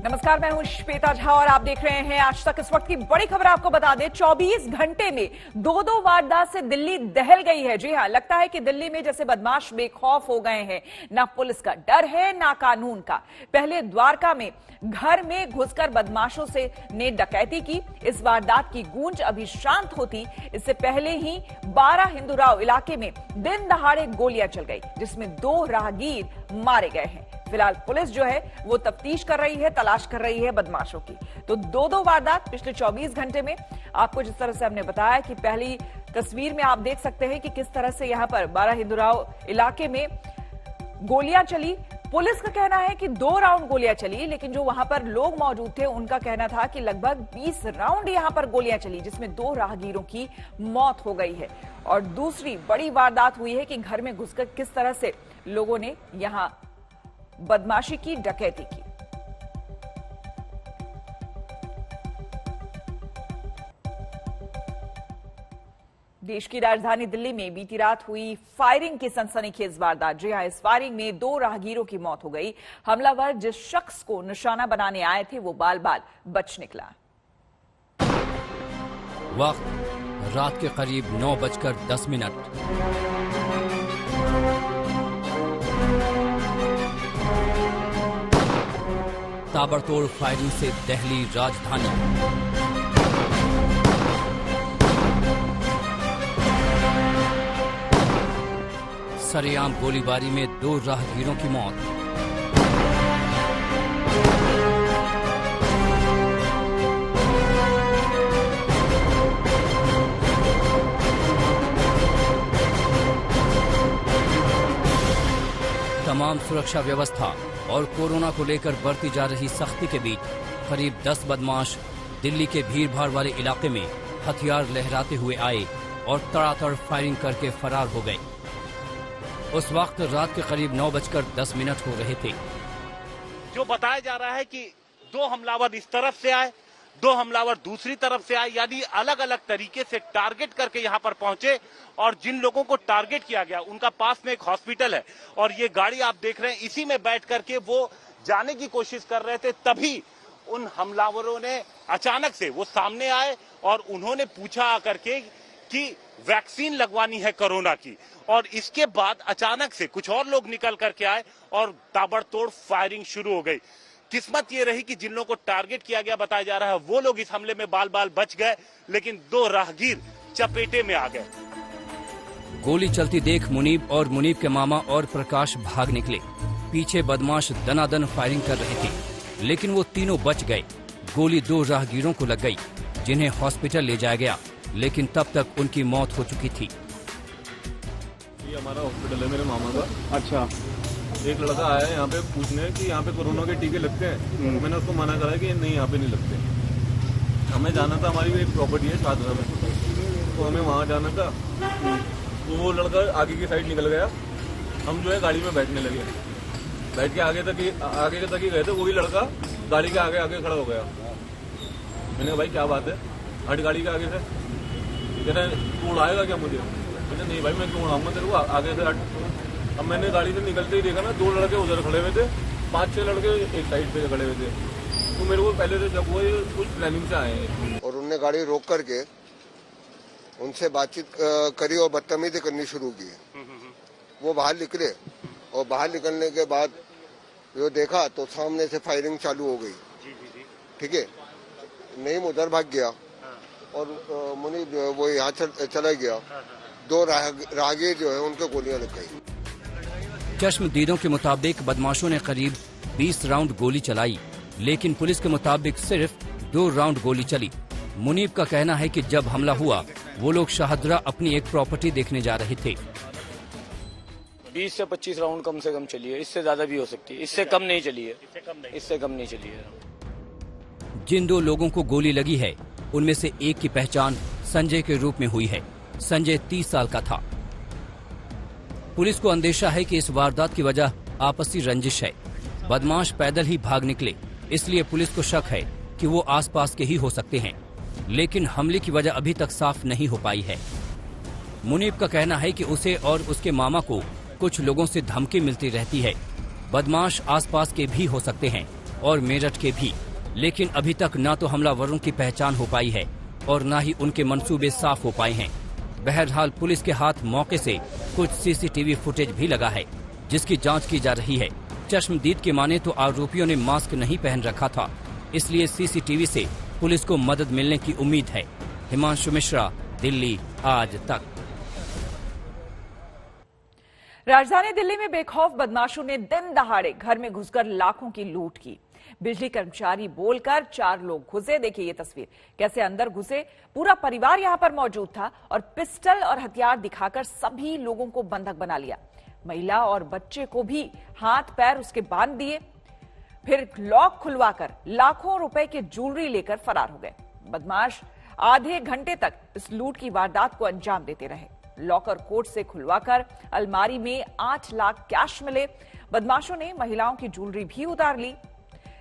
नमस्कार, मैं हूं श्वेता झा और आप देख रहे हैं आज तक। इस वक्त की बड़ी खबर आपको बता दें, 24 घंटे में दो वारदात से दिल्ली दहल गई है। जी हां, लगता है कि दिल्ली में जैसे बदमाश बेखौफ हो गए हैं। ना पुलिस का डर है ना कानून का। पहले द्वारका में घर में घुसकर बदमाशों से ने डकैती की। इस वारदात की गूंज अभी शांत होती इससे पहले ही 12 हिंदूराव इलाके में दिन दहाड़े गोलियां चल गई, जिसमें 2 राहगीर मारे गए हैं। फिलहाल पुलिस जो है वो तफ्तीश कर रही है, तलाश कर रही है बदमाशों की। तो दो वारदात पिछले 24 घंटे में। आपको जिस तरह से हमने बताया कि पहली तस्वीर में आप देख सकते हैं कि किस तरह से यहां पर 12 हिंदूराव इलाके में गोलियां चली। पुलिस का कहना है कि 2 राउंड गोलियां चली, लेकिन जो वहां पर लोग मौजूद थे उनका कहना था कि लगभग 20 राउंड यहां पर गोलियां चली, जिसमें 2 राहगीरों की मौत हो गई है। और दूसरी बड़ी वारदात हुई है कि घर में घुसकर किस तरह से लोगों ने यहां बदमाशी की, डकैती की। देश की राजधानी दिल्ली में बीती रात हुई फायरिंग की सनसनीखेज वारदात। जी हां, इस फायरिंग में 2 राहगीरों की मौत हो गई। हमलावर जिस शख्स को निशाना बनाने आए थे वो बाल बाल बच निकला। वक्त रात के करीब 9:10। ताबड़तोड़ फायरिंग से दहली राजधानी। सरेआम गोलीबारी में 2 राहगीरों की मौत। तमाम सुरक्षा व्यवस्था और कोरोना को लेकर बरती जा रही सख्ती के बीच करीब 10 बदमाश दिल्ली के भीड़भाड़ वाले इलाके में हथियार लहराते हुए आए और तड़ातड़ फायरिंग करके फरार हो गए। उस वक्त रात के करीब 9:10 हो रहे थे। जो बताया जा रहा है कि 2 हमलावर इस तरफ से आए, 2 हमलावर दूसरी तरफ से आए, यानी अलग अलग तरीके से टारगेट करके यहां पर पहुंचे। और जिन लोगों को टारगेट किया गया उनका पास में एक हॉस्पिटल है और ये गाड़ी आप देख रहे हैं, इसी में बैठ करके वो जाने की कोशिश कर रहे थे। तभी उन हमलावरों ने अचानक से वो सामने आए और उन्होंने पूछा आकर के कि वैक्सीन लगवानी है कोरोना की। और इसके बाद अचानक से कुछ और लोग निकल करके आए और ताबड़तोड़ फायरिंग शुरू हो गई। किस्मत ये रही कि जिन लोगों को टारगेट किया गया बताया जा रहा है वो लोग इस हमले में बाल बाल बच गए, लेकिन 2 राहगीर चपेटे में आ गए। गोली चलती देख मुनीब और मुनीब के मामा और प्रकाश भाग निकले। पीछे बदमाश दनादन फायरिंग कर रहे थे, लेकिन वो तीनों बच गए। गोली 2 राहगीरों को लग गई, जिन्हें हॉस्पिटल ले जाया गया, लेकिन तब तक उनकी मौत हो चुकी थी। ये हमारा हॉस्पिटल है मेरे मामा का। अच्छा। एक लड़का आया है यहाँ पे पूछने कि यहाँ पे कोरोना के टीके लगते हैं। मैंने उसको मना करा कि नहीं, यहाँ पे नहीं लगते। हमें जाना था, हमारी एक प्रॉपर्टी है शादरा में, तो हमें वहाँ जाना था। तो वो लड़का आगे की साइड निकल गया, हम जो है गाड़ी में बैठने लगे। बैठ के आगे तक ही गए थे। वही लड़का गाड़ी के आगे आगे खड़ा हो गया। मैंने कहा भाई क्या बात है, हट गाड़ी के आगे से। कह रहे तू उड़ाएगा क्या मुझे? मैंने नहीं भाई मैं क्यों उड़ाऊंगा तेरे को, आगे से हट। अब मैंने गाड़ी से निकलते ही देखा ना 2 लड़के उधर खड़े हुए थे, 5-6 लड़के एक साइड पे खड़े हुए थे। तो मेरे को पहले से जब वो कुछ प्लानिंग से आए हैं और उनने गाड़ी रोक करके उनसे बातचीत करी और बदतमीजी करनी शुरू की। वो बाहर निकले और बाहर निकलने के बाद जो देखा तो सामने से फायरिंग चालू हो गई। ठीक है, नहीं उधर भाग गया और मुनीब जो है वो यहाँ चला गया। 2 राहगीर जो है उनको गोलियां लग गई। चश्मदीदों के मुताबिक बदमाशों ने करीब 20 राउंड गोली चलाई, लेकिन पुलिस के मुताबिक सिर्फ 2 राउंड गोली चली। मुनीब का कहना है कि जब हमला हुआ वो लोग शाहदरा अपनी एक प्रॉपर्टी देखने जा रहे थे। 20 से 25 राउंड कम से कम चली है, इससे ज्यादा भी हो सकती है, इससे कम नहीं चली है, इससे कम नहीं चली है। जिन 2 लोगों को गोली लगी है उनमें से एक की पहचान संजय के रूप में हुई है। संजय 30 साल का था। पुलिस को अंदेशा है कि इस वारदात की वजह आपसी रंजिश है। बदमाश पैदल ही भाग निकले, इसलिए पुलिस को शक है कि वो आसपास के ही हो सकते हैं, लेकिन हमले की वजह अभी तक साफ नहीं हो पाई है। मुनीब का कहना है कि उसे और उसके मामा को कुछ लोगों से धमकी मिलती रहती है। बदमाश आसपास के भी हो सकते हैं, और मेरठ के भी, लेकिन अभी तक न तो हमलावरों की पहचान हो पाई है और न ही उनके मंसूबे साफ हो पाए हैं। बहरहाल पुलिस के हाथ मौके से कुछ सीसीटीवी फुटेज भी लगा है, जिसकी जांच की जा रही है। चश्मदीद के माने तो आरोपियों ने मास्क नहीं पहन रखा था, इसलिए सीसीटीवी से पुलिस को मदद मिलने की उम्मीद है। हिमांशु मिश्रा, दिल्ली आज तक। राजधानी दिल्ली में बेखौफ बदमाशों ने दिन दहाड़े घर में घुसकर लाखों की लूट की। बिजली कर्मचारी बोलकर 4 लोग घुसे। देखिए ये तस्वीर, कैसे अंदर घुसे। पूरा परिवार यहां पर मौजूद था और पिस्टल और हथियार दिखाकर सभी लोगों को बंधक बना लिया। महिला और बच्चे को भी हाथ पैर उसके बांध दिए, फिर लॉक खुलवाकर लाखों रुपए की ज्वेलरी लेकर फरार हो गए। बदमाश आधे घंटे तक इस लूट की वारदात को अंजाम देते रहे। लॉकर कोड से खुलवाकर अलमारी में 8 लाख कैश मिले। बदमाशों ने महिलाओं की ज्वेलरी भी उतार ली।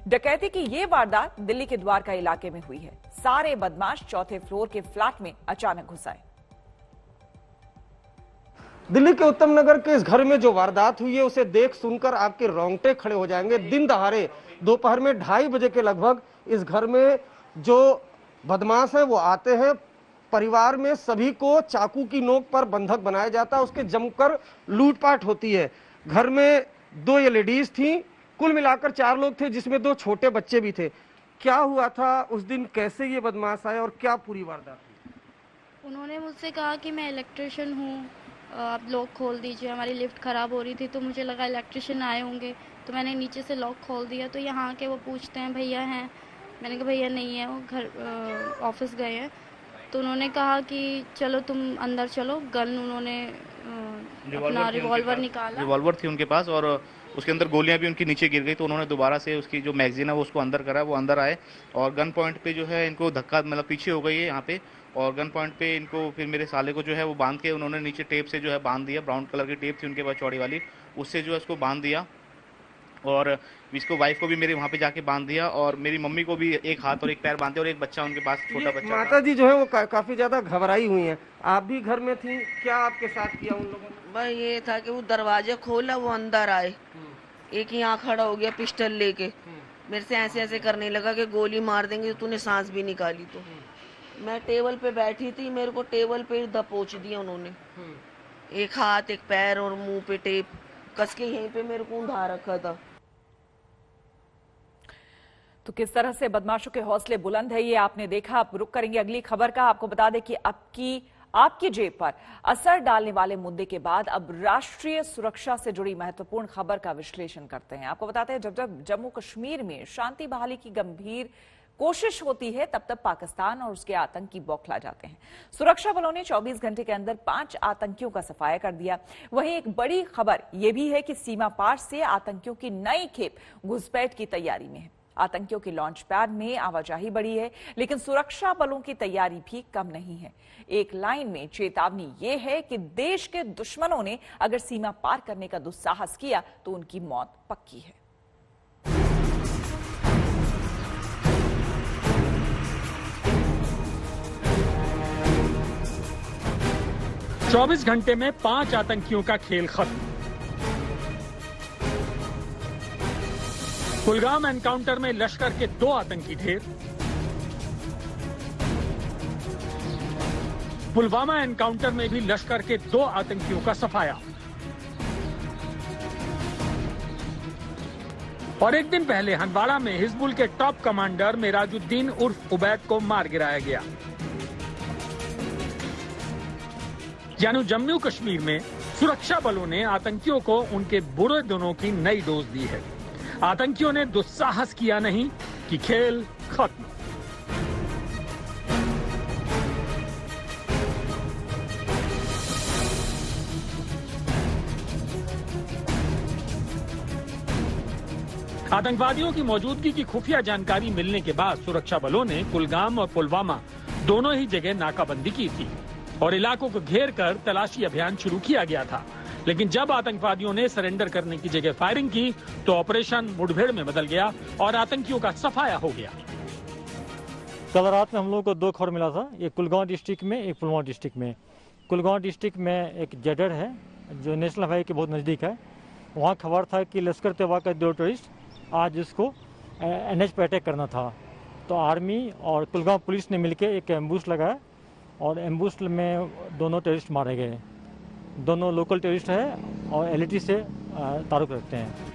डकैती की ये वारदात दिल्ली के द्वारका इलाके में हुई है। सारे बदमाश 4थे फ्लोर के फ्लैट में अचानक घुस आए। दिल्ली के उत्तम नगर के इस घर में जो वारदात हुई है उसे देख सुनकर आपके रोंगटे खड़े हो जाएंगे। दिन दहाड़े दोपहर में 2:30 बजे के लगभग इस घर में जो बदमाश है वो आते हैं। परिवार में सभी को चाकू की नोक पर बंधक बनाया जाता है, उसके जमकर लूटपाट होती है। घर में 2 ये लेडीज थी, कुल मिलाकर 4 लोग थे, जिसमें 2 छोटे बच्चे भी थे। क्या हुआ था उस दिन, कैसे ये बदमाश आए और क्या पूरी वारदात हुई? उन्होंने मुझसे कहा कि मैं इलेक्ट्रिशियन हूँ, आप लॉक खोल दीजिए। हमारी लिफ्ट ख़राब हो रही थी तो मुझे लगा इलेक्ट्रिशियन आए होंगे, तो मैंने नीचे से लॉक खोल दिया। तो यहाँ के वो पूछते हैं भैया हैं, मैंने कहा भैया नहीं है, वो घर ऑफिस गए हैं। तो उन्होंने कहा कि चलो तुम अंदर चलो। गन उन्होंने अपना रिवॉल्वर निकाला। रिवॉल्वर थी उनके पास और उसके अंदर गोलियां भी उनकी नीचे गिर गई। तो उन्होंने दोबारा से उसकी जो मैगजीन है वो उसको अंदर करा, वो अंदर आए और गन पॉइंट पे जो है इनको धक्का, मतलब पीछे हो गई है यहाँ पे। और गन पॉइंट पे इनको फिर मेरे साले को जो है वो बांध के उन्होंने नीचे टेप से जो है बांध दिया। ब्राउन कलर की टेप थी उनके पास चौड़ी वाली, उससे जो है उसको बांध दिया। और इसको वाइफ को भी मेरे वहाँ पे जाके बांध दिया और मेरी मम्मी को भी एक हाथ और एक पैर बांधे और एक बच्चा उनके पास, छोटा बच्चा। माता जी जो है वो काफी ज्यादा घबराई हुई हैं। आप भी घर में थी, क्या आपके साथ किया उन लोगों ने? भाई ये था कि वो दरवाजा खोला, वो अंदर आए, एक यहाँ खड़ा हो गया पिस्टल लेके, मेरे से ऐसे ऐसे करने लगा कि गोली मार देंगे तो तूने सांस भी निकाली। तो मैं टेबल पे बैठी थी, मेरे को टेबल पे दबोच दिया उन्होंने, एक हाथ एक पैर और मुंह पे टेप कस के यहीं पे मेरे को उंधा रखा था। तो किस तरह से बदमाशों के हौसले बुलंद है ये आपने देखा। अब रुक करेंगे अगली खबर का। आपको बता दें कि आपकी जेब पर असर डालने वाले मुद्दे के बाद अब राष्ट्रीय सुरक्षा से जुड़ी महत्वपूर्ण खबर का विश्लेषण करते हैं। आपको बताते हैं जब जम्मू कश्मीर में शांति बहाली की गंभीर कोशिश होती है तब पाकिस्तान और उसके आतंकी बौखला जाते हैं। सुरक्षा बलों ने 24 घंटे के अंदर 5 आतंकियों का सफाया कर दिया। वहीं एक बड़ी खबर यह भी है कि सीमा पार से आतंकियों की नई खेप घुसपैठ की तैयारी में है। आतंकियों के लॉन्च पैड में आवाजाही बढ़ी है, लेकिन सुरक्षा बलों की तैयारी भी कम नहीं है। एक लाइन में चेतावनी यह है कि देश के दुश्मनों ने अगर सीमा पार करने का दुस्साहस किया तो उनकी मौत पक्की है। चौबीस घंटे में 5 आतंकियों का खेल खत्म। कुलगाम एनकाउंटर में लश्कर के 2 आतंकी ढेर। पुलवामा एनकाउंटर में भी लश्कर के 2 आतंकियों का सफाया। और एक दिन पहले हंदवाड़ा में हिजबुल के टॉप कमांडर मेराजुद्दीन उर्फ उबैद को मार गिराया गया। यानी जम्मू कश्मीर में सुरक्षा बलों ने आतंकियों को उनके बुरे दिनों की नई डोज दी है। आतंकियों ने दुस्साहस किया नहीं कि खेल खत्म। आतंकवादियों की मौजूदगी की खुफिया जानकारी मिलने के बाद सुरक्षा बलों ने कुलगाम और पुलवामा दोनों ही जगह नाकाबंदी की थी और इलाकों को घेर कर तलाशी अभियान शुरू किया गया था। लेकिन जब आतंकवादियों ने सरेंडर करने की जगह फायरिंग की तो ऑपरेशन मुठभेड़ में बदल गया और आतंकियों का सफाया हो गया। कल रात में हम लोगों को 2 खबर मिला था, एक कुलगांव डिस्ट्रिक्ट में, एक पुलवामा डिस्ट्रिक्ट में। कुलगांव डिस्ट्रिक्ट में एक जेडर है जो नेशनल हाईवे के बहुत नज़दीक है। वहाँ खबर था कि लश्कर तैयबा का 2 टेररिस्ट आज इसको NH पे अटैक करना था। तो आर्मी और कुलगांव पुलिस ने मिलकर एक एम्बुश लगाया और एम्बुश में दोनों टेररिस्ट मारे गए। दोनों लोकल टेररिस्ट है और LAT से ताल्लुक रखते हैं।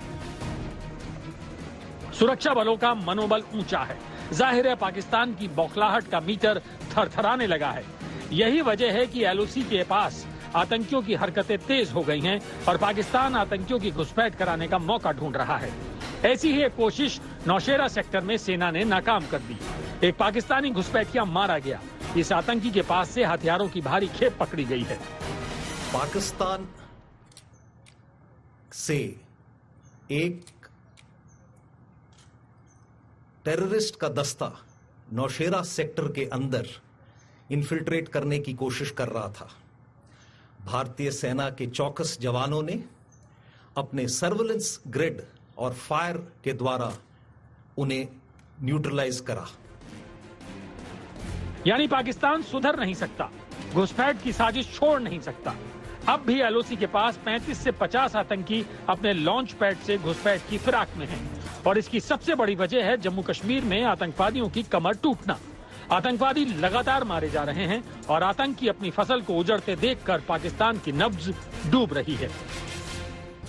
सुरक्षा बलों का मनोबल ऊंचा है। जाहिर है पाकिस्तान की बौखलाहट का मीटर थरथराने लगा है। यही वजह है कि LOC के पास आतंकियों की हरकतें तेज हो गई हैं और पाकिस्तान आतंकियों की घुसपैठ कराने का मौका ढूंढ रहा है। ऐसी ही एक कोशिश नौशेरा सेक्टर में सेना ने नाकाम कर दी। एक पाकिस्तानी घुसपैठिया मारा गया। इस आतंकी के पास से हथियारों की भारी खेप पकड़ी गई है। पाकिस्तान से एक टेररिस्ट का दस्ता नौशेरा सेक्टर के अंदर इन्फिल्ट्रेट करने की कोशिश कर रहा था। भारतीय सेना के चौकस जवानों ने अपने सर्विलेंस ग्रिड और फायर के द्वारा उन्हें न्यूट्रलाइज करा। यानी पाकिस्तान सुधर नहीं सकता, घुसपैठ की साजिश छोड़ नहीं सकता। अब भी LOC के पास 35 से 50 आतंकी अपने लॉन्च पैड से घुसपैठ की फिराक में हैं। और इसकी सबसे बड़ी वजह है जम्मू कश्मीर में आतंकवादियों की कमर टूटना। आतंकवादी लगातार मारे जा रहे हैं और आतंकी अपनी फसल को उजड़ते देखकर पाकिस्तान की नब्ज डूब रही है।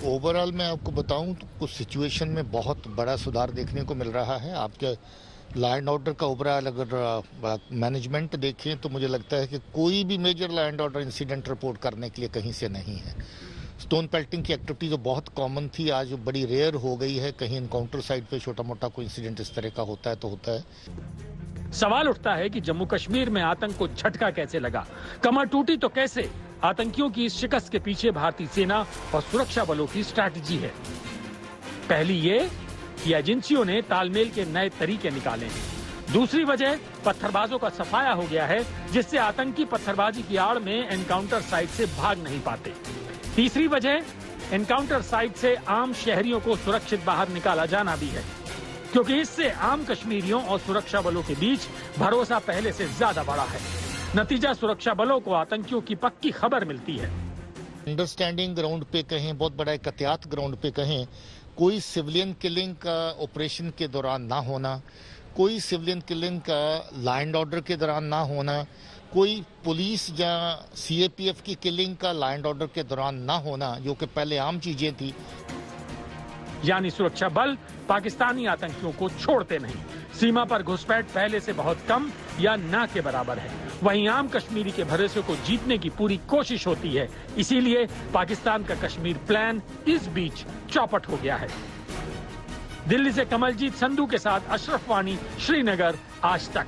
ओवरऑल मैं आपको बताऊं तो कुछ सिचुएशन में बहुत बड़ा सुधार देखने को मिल रहा है। आपके लॉ एंड ऑर्डर का ओवरऑल अगर मैनेजमेंट देखें तो मुझे लगता है कि कोई भी major law and order incident report करने के लिए कहीं से नहीं है। स्टोन पेल्टिंग की एक्टिविटी जो बहुत कॉमन थी आज बड़ी रेयर हो गई है। कहीं इनकाउंटर साइट पे छोटा मोटा कोई इंसिडेंट इस तरह का होता है तो होता है। सवाल उठता है कि जम्मू कश्मीर में आतंक को झटका कैसे लगा, कमर टूटी तो कैसे? आतंकियों की इस शिकस्त के पीछे भारतीय सेना और सुरक्षा बलों की स्ट्रैटेजी है। पहली ये कि एजेंसियों ने तालमेल के नए तरीके निकाले हैं। दूसरी वजह पत्थरबाजों का सफाया हो गया है, जिससे आतंकी पत्थरबाजी की आड़ में एनकाउंटर साइट से भाग नहीं पाते। तीसरी वजह एनकाउंटर साइट से आम शहरियों को सुरक्षित बाहर निकाला जाना भी है, क्योंकि इससे आम कश्मीरियों और सुरक्षा बलों के बीच भरोसा पहले से ज्यादा बढ़ा है। नतीजा सुरक्षा बलों को आतंकियों की पक्की खबर मिलती है। अंडरस्टैंडिंग ग्राउंड पे कहें, बहुत बड़ा एक एहतियात ग्राउंड पे कहें, कोई सिविलियन किलिंग का ऑपरेशन के दौरान ना होना, कोई सिविलियन किलिंग का लॉ एंड ऑर्डर के दौरान ना होना, कोई पुलिस या CAPF की किलिंग का लॉ एंड ऑर्डर के दौरान ना होना, जो कि पहले आम चीजें थी। यानी सुरक्षा बल पाकिस्तानी आतंकियों को छोड़ते नहीं। सीमा पर घुसपैठ पहले से बहुत कम या ना के बराबर है। वहीं आम कश्मीरी के भरोसे को जीतने की पूरी कोशिश होती है। इसीलिए पाकिस्तान का कश्मीर प्लान इस बीच चौपट हो गया है। दिल्ली से कमलजीत संधू के साथ अशरफ वानी, श्रीनगर, आज तक।